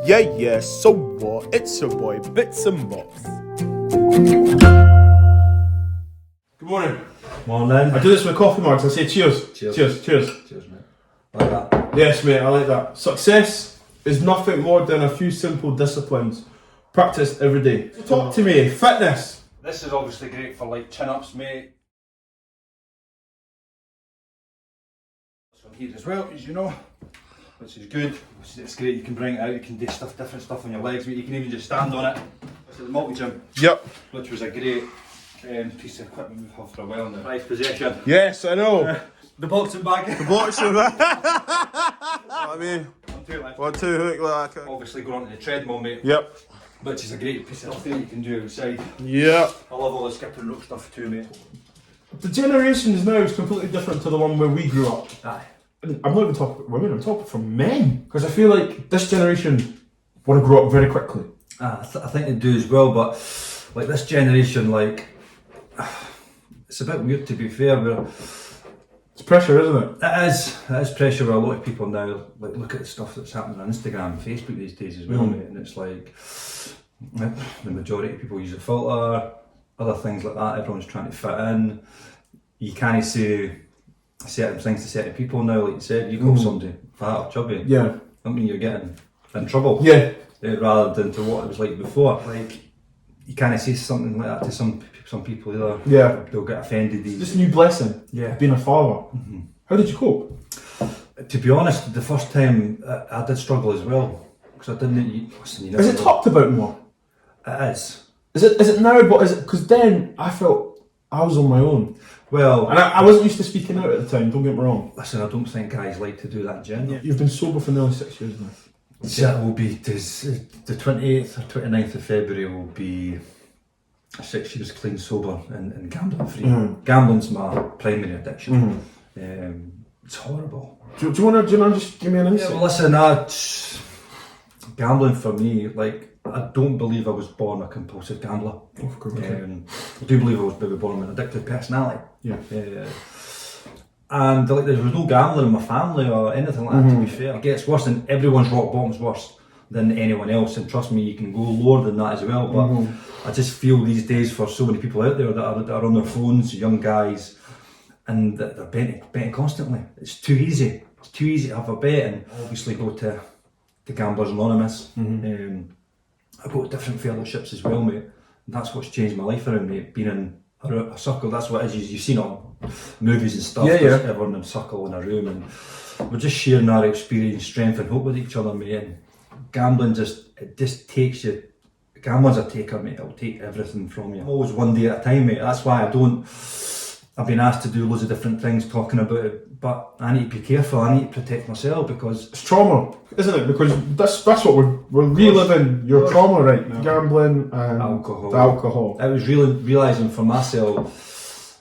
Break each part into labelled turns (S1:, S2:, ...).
S1: Yeah, so what? It's your boy, Bits and Bobz. Good morning.
S2: Morning.
S1: I do this with coffee mugs. I say cheers. Cheers,
S2: mate. Like that.
S1: Yes, mate, I like that. Success is nothing more than a few simple disciplines practiced every day. Talk to me. Fitness.
S2: This is obviously great for like chin-ups, mate. This one here as well, as you know, which is good. It's great. You can bring it out. You can do different stuff on your legs, mate. You can even just stand on it. This is the multi-gym.
S1: Yep.
S2: Which was a great piece of equipment we've had for a while now. Prized possession.
S1: Yes, I know.
S2: The boxing bag.
S1: The boxing bag. I mean, 1, 2, hook like that.
S2: Obviously going onto the treadmill, mate.
S1: Yep.
S2: Which is a great piece of stuff that you can do outside.
S1: Yep.
S2: I love all the skipping rope stuff too, mate.
S1: The generations now is completely different to the one where we grew up.
S2: Aye.
S1: I'm not even talking about women, I'm talking for men. Because I feel like this generation want to grow up very quickly.
S2: I think they do as well, but like this generation, like, it's a bit weird to be fair, but
S1: It's pressure, isn't it?
S2: it is pressure with a lot of people now. Like, look at the stuff that's happening on Instagram and Facebook these days as well, mate, and it's like, the majority of people use a filter, other things like that, everyone's trying to fit in. You can't say certain things to certain people now, like you said, you call somebody fat or chubby,
S1: Yeah.
S2: I mean you're getting in trouble.
S1: Yeah.
S2: Rather than to what it was like before. Like, you can't say something like that to some people either.
S1: Yeah.
S2: They'll get offended.
S1: This new blessing.
S2: Yeah.
S1: Being a father. Mm-hmm. How did you cope?
S2: To be honest, the first time I did struggle as well, because I didn't. Listen, you never
S1: Is it
S2: know.
S1: talked about more?
S2: It is.
S1: Is it now? But is it? Because then I felt I was on my own,
S2: Well,
S1: and I wasn't used to speaking out at the time. Don't get me wrong.
S2: listen, I don't think guys like to do that in general.
S1: You've been sober for nearly 6 years now.
S2: So it will be the 28th or 29th of February will be 6 years clean sober and gambling free.
S1: Mm.
S2: Gambling's my primary addiction.
S1: Mm-hmm.
S2: It's horrible.
S1: Do you want to just give me an insight?
S2: Yeah, well, listen, gambling for me, like, I don't believe I was born a compulsive gambler.
S1: Oh, for goodness sake.
S2: I do believe I was maybe born with an addictive personality.
S1: Yeah.
S2: And like, there was no gambling in my family or anything like that, to be fair. It gets worse, and everyone's rock bottom's worse than anyone else, and trust me, you can go lower than that as well, but I just feel these days for so many people out there that are on their phones, young guys, and they're betting constantly. It's too easy. It's too easy to have a bet, and obviously go to Gamblers Anonymous. I go to different fellowships as well, mate. And that's what's changed my life around, mate. Being in a circle, that's what it is. You've seen on movies and stuff.
S1: Yeah.
S2: Everyone in a circle in a room, and we're just sharing our experience, strength, and hope with each other, mate. And gambling just takes you. Gambling's a taker, mate. It'll take everything from you. I'm always one day at a time, mate. That's why I've been asked to do loads of different things talking about it, but I need to be careful. I need to protect myself because
S1: It's trauma, isn't it? Because that's what we're reliving your trauma right now. Gambling and
S2: alcohol.
S1: The alcohol.
S2: I was really realising for myself,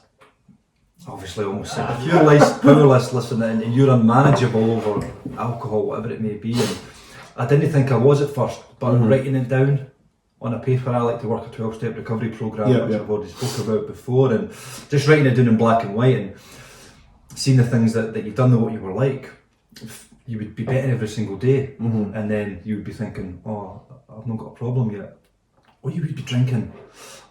S2: obviously almost said, if you're powerless, listen, and you're unmanageable over alcohol, whatever it may be, and I didn't think I was at first, but writing it down on a paper, I like to work a 12-step recovery programme, which I've already spoke about before, and just writing it down in black and white and seeing the things that you've done, what you were like, you would be betting every single day, and then you would be thinking, oh, I've not got a problem yet. Or you would be drinking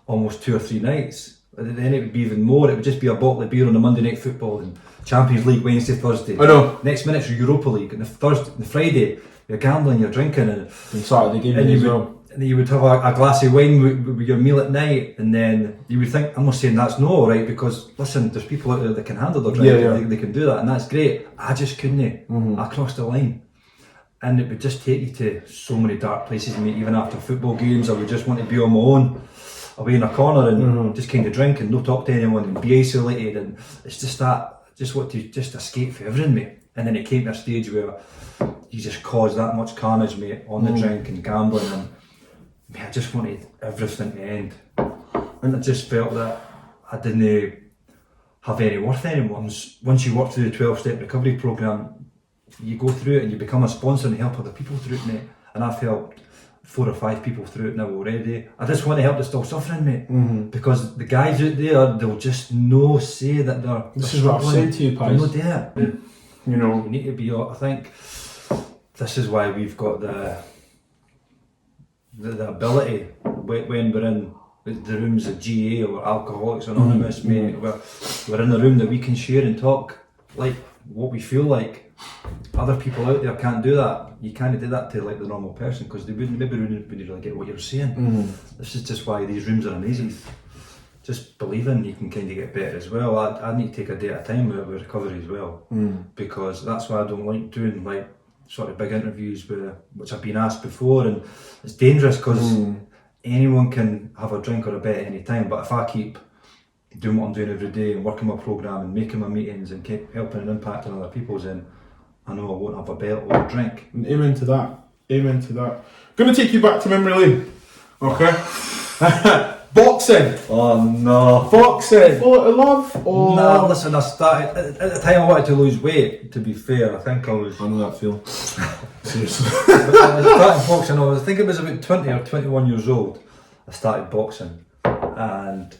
S2: almost 2 or 3 nights, and then it would be even more. It would just be a bottle of beer on a Monday night football and Champions League Wednesday, Thursday.
S1: I know.
S2: Next minute's your Europa League, and the Friday you're gambling, you're drinking, and
S1: Saturday game
S2: and
S1: as well.
S2: and then you would have a glass of wine with your meal at night, and then you would think, I'm not saying that's no, alright, because listen, there's people out there that can handle their drink, they can do that, and that's great. I just couldn't. I crossed the line. And it would just take you to so many dark places, mate. Even after football games, I would just want to be on my own, away in a corner, and just kind of drink and not talk to anyone and be isolated, and it's just that, just want to just escape for everything, mate. And then it came to a stage where you just caused that much carnage, mate, on the drink and gambling, and mate, I just wanted everything to end. And I just felt that I didn't have any worth anymore. Once you work through the 12-step recovery programme, you go through it and you become a sponsor and help other people through it, mate. And I've helped 4 or 5 people through it now already. I just want to help the still suffering, mate. Because the guys out there, they'll just no say that they're
S1: This is what I've said to you, Pies.
S2: They'll not do it.
S1: You know,
S2: You need to be, I think this is why we've got the ability when we're in the rooms of GA or Alcoholics Anonymous, mate, we're in a room that we can share and talk like what we feel like. Other people out there can't do that. You can't do that to like the normal person because they wouldn't really get what you're saying. This is just why these rooms are amazing. Just believing you can kind of get better as well. I need to take a day at a time with recovery as well, because that's why I don't like doing like sort of big interviews which I've been asked before, and it's dangerous because anyone can have a drink or a bet at any time. But if I keep doing what I'm doing every day and working my programme and making my meetings and keep helping and impacting other people's, then I know I won't have a bet or a drink.
S1: Amen to that. Amen to that. Gonna take you back to memory lane. Okay. Boxing.
S2: Oh no.
S1: Boxing. Fall of love or?
S2: Nah, listen, I started at the time I wanted to lose weight. To be fair, I think I was.
S1: I know that feel. Seriously.
S2: I started boxing. I think it was about 20 or 21 years old. I started boxing, and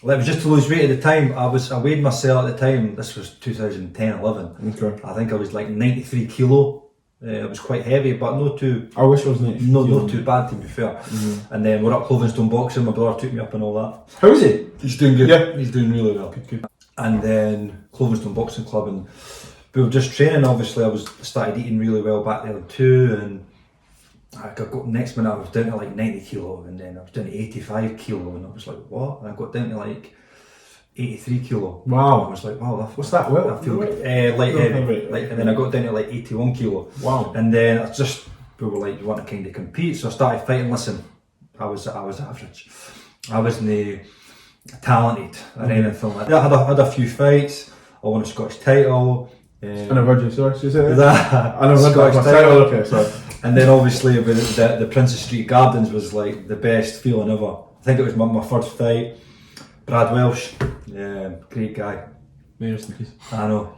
S2: well, it was just to lose weight at the time. I weighed myself at the time. This was 2010-11.
S1: Okay.
S2: I think I was like 93 kilo. It was quite heavy, but not too.
S1: I wish I was 93.
S2: Not too bad, to be fair. And then we're up Clovenstone boxing. My brother took me up and all that.
S1: How is he?
S2: He's doing good.
S1: Yeah,
S2: he's doing really well.
S1: Good.
S2: And then Clovenstone Boxing Club, and we were just training. Obviously, I started eating really well back then too, and I got next minute I was down to like 90 kilo, and then I was down to 85 kilo, and I was like, what? And I got down to like 83 kilo.
S1: Wow.
S2: I was like, wow,
S1: what's that? Well,
S2: I feel good. Light heavy. Like, and then I got down to like 81 kilo.
S1: Wow.
S2: And then we were like, you want to kind of compete, so I started fighting. Listen, I was average. I wasn't talented or anything like that. I had a few fights. I won a Scottish title.
S1: I never heard you, sorry, you say
S2: that?
S1: I never heard that title. Okay, sorry.
S2: And then obviously the Princess Street Gardens was like the best feeling ever. I think it was my first fight. Brad Welsh, great guy. I know,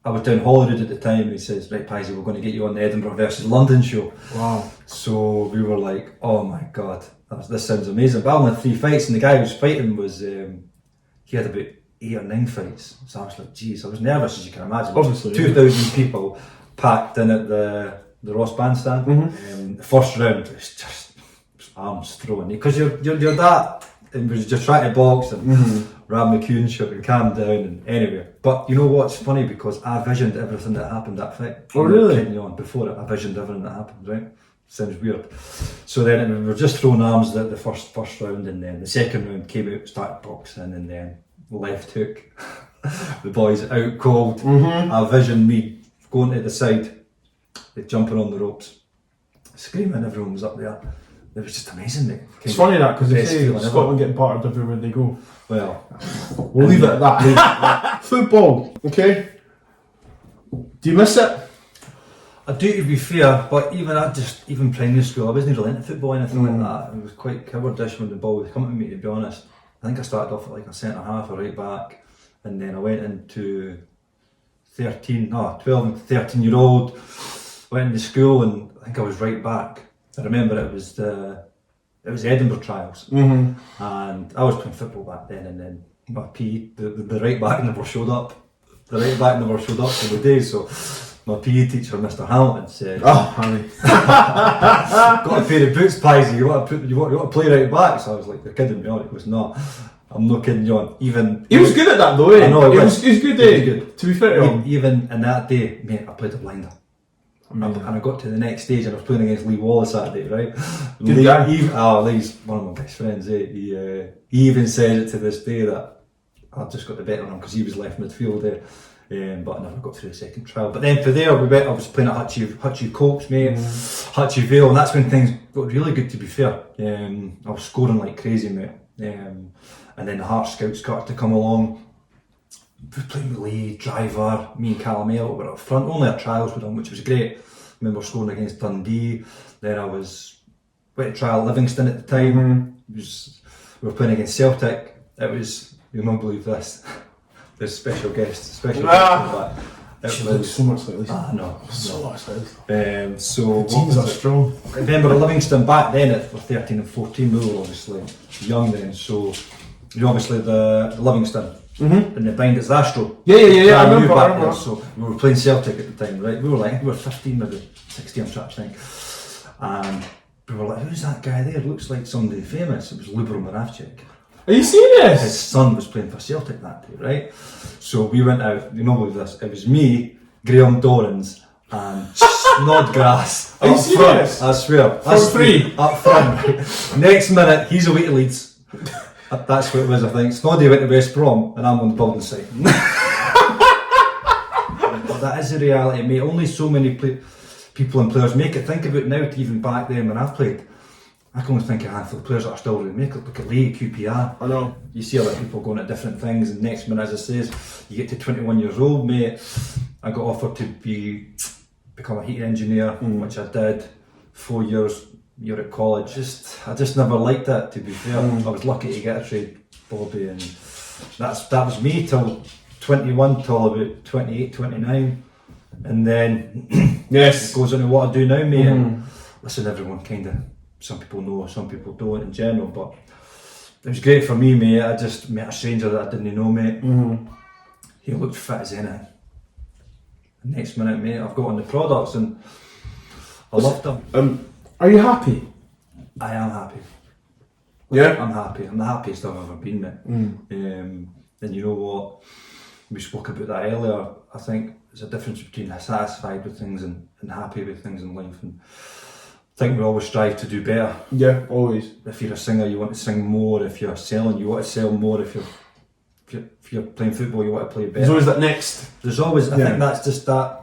S2: I was down Holyrood at the time. He says, right Paisley, we're going to get you on the Edinburgh versus London show.
S1: Wow.
S2: So we were like, oh my God, this sounds amazing. But I only had 3 fights, and the guy who was fighting was, he had about 8 or 9 fights. So I was like, geez, I was nervous, as you can imagine.
S1: Obviously.
S2: 2,000 people packed in at the Ross Bandstand. The first round was just arms throwing, because you're that, and was just trying to box and ram the cue and shit and calm down, and anyway. But you know what's funny, because I visioned everything that happened that fight.
S1: Oh really?
S2: Before it, I visioned everything that happened, right? Sounds weird. So then we were just throwing arms the first round, and then the second round came out, started boxing, and then left hook. The boys out cold. I visioned me going to the side, jumping on the ropes, screaming, everyone was up there. It was just amazing, mate.
S1: It's funny that, because they say Scotland get battered everywhere they go.
S2: Well,
S1: we'll leave it at that. Football, okay? Do you miss it?
S2: I do, to be fair, but even primary school, I wasn't really into football or anything like that. It was quite cowardice when the ball would come to me, to be honest. I think I started off at like a centre half or right back, and then I went into 12 and 13 year old, went into school, and I think I was right back. I remember it was the Edinburgh trials, and I was playing football back then, and then my PE, the right back never showed up. The right back never showed up for the day, so my PE teacher, Mr. Hamilton, said, "Oh, honey, got a pair of boots, Paisley. You want to play right back?" So I was like, "You're kidding me on." He goes, "No, I'm not kidding you on." Even
S1: he was good at that though, eh?
S2: I know he
S1: was good, eh? Good. To be fair to him,
S2: even in that day, mate, I played a blinder. And I got to the next stage, and I was playing against Lee Wallace that day, right?
S1: Good guy.
S2: Lee's one of my best friends, eh? He even says it to this day that I just got the better on him because he was left midfield there. But I never got through the second trial. But then for there, I was playing at Hutchie Copes, mate, Hutchie Vale, and that's when things got really good, to be fair. I was scoring like crazy, mate. And then the Heart Scouts started to come along. We were playing with Lee, Driver, me and Calamel were up front. Only our trials with them, which was great. I remember scoring against Dundee. Then I went to trial Livingston at the time. We were playing against Celtic. It was, you'll not believe this. There's special guest. It
S1: was so much like this.
S2: No.
S1: So much like this.
S2: So
S1: the teams are strong.
S2: I remember Livingston back then at 13 and 14, we were obviously young then, so obviously the Livingston and the bind it's Astro.
S1: Yeah. I remember
S2: then, so we were playing Celtic at the time, right? We were 15, maybe 16, I'm trying to think. And we were like, who's that guy there? Looks like somebody famous. It was Lubro Moravcik.
S1: Are you serious?
S2: His son was playing for Celtic that day, right? So we went out, you know this, it was me, Graham Dorrans, and Snodgrass.
S1: Are you
S2: up
S1: serious?
S2: front, I swear.
S1: For free?
S2: Up front. Next minute, he's away to Leeds. That's what it was, I think. Snoddy went to West Brom, and I'm on the building site. But that is the reality, mate. Only so many people and players make it. Think about it now to even back then when I've played. I can only think of a handful of players that are still really make it. Look at Lee, QPR.
S1: I know.
S2: You see other people going at different things, and next minute, as I says, you get to 21 years old, mate. I got offered to become a heating engineer, which I did. 4 years, you're at college. I just never liked it, to be fair. I was lucky to get a trade, Bobby, and that was me till 21, till about 28, 29. And then
S1: yes,
S2: it goes into what I do now, mate. And listen, everyone kind of, some people know, some people don't in general, but it was great for me, mate. I just met a stranger that I didn't know, mate. He looked fit as anything. The next minute, mate, I've got on the products and I loved them.
S1: Are you happy?
S2: I am happy.
S1: Yeah?
S2: I'm happy. I'm the happiest I've ever been, mate. And you know what? We spoke about that earlier. I think there's a difference between satisfied with things and happy with things in life. And I think we always strive to do better.
S1: Yeah, always.
S2: If you're a singer, you want to sing more. If you're selling, you want to sell more. If you're playing football, you want to play better.
S1: There's always that next.
S2: There's always, I think that's just that,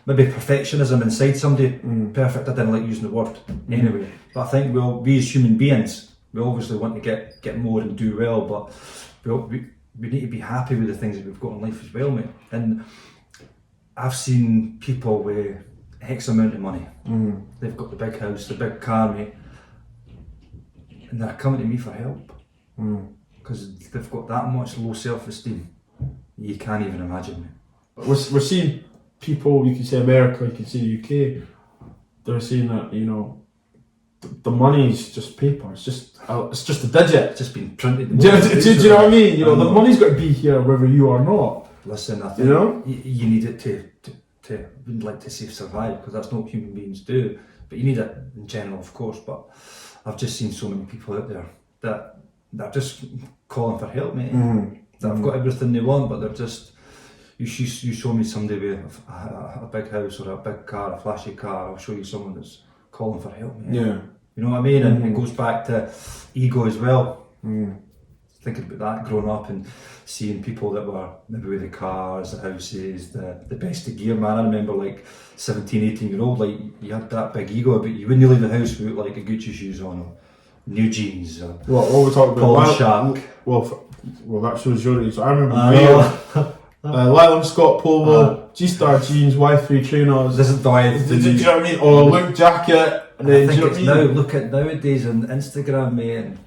S2: maybe perfectionism inside somebody. Perfect, I didn't like using the word anyway. But I think we as human beings, we obviously want to get more and do well, but we need to be happy with the things that we've got in life as well, mate. And I've seen people with X amount of money. They've got the big house, the big car, mate, and they're coming to me for help because they've got that much low self-esteem. You can't even imagine, mate.
S1: We're seeing people, you can say America, you can say UK, they're saying that, you know, the money's just paper, it's just a digit.
S2: It's just been printed.
S1: Do you know what I mean? You know, the money's got to be here whether you are not.
S2: Listen, I think you need it to wouldn't like to say survive, because that's not what human beings do, but you need it in general, of course. But I've just seen so many people out there that are just calling for help, mate. That have got everything they want, but they're just, you show me somebody with a big house or a big car, a flashy car, I'll show you someone that's calling for help, mate.
S1: Yeah.
S2: You know what I mean? And it goes back to ego as well. Thinking about that, growing up and seeing people that were maybe with the cars, the houses, the best of gear, man. I remember like 17, 18-year-old, like you had that big ego, but you wouldn't leave the house without like a Gucci shoes on or new jeans or
S1: what we're talking about?
S2: Paul Shark.
S1: Well, that shows your age. I remember Lylam Scott polo, G-Star jeans, Y3 trainers.
S2: This is the way.
S1: Do you know what I mean? Or a Luke jacket. And then,
S2: I think
S1: do you know
S2: it's
S1: what I mean?
S2: now, look at nowadays on Instagram, mate, and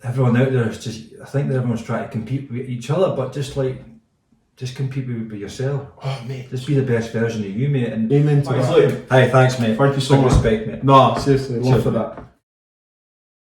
S2: everyone out there is just, I think that everyone's trying to compete with each other, but just compete with yourself.
S1: Oh, mate.
S2: Just be the best version of you, mate. And
S1: Amen to that.
S2: Hey, thanks, mate.
S1: Thank you so
S2: Big
S1: much.
S2: respect, mate.
S1: Nah, seriously, love
S2: Cheers,
S1: for
S2: mate.
S1: that.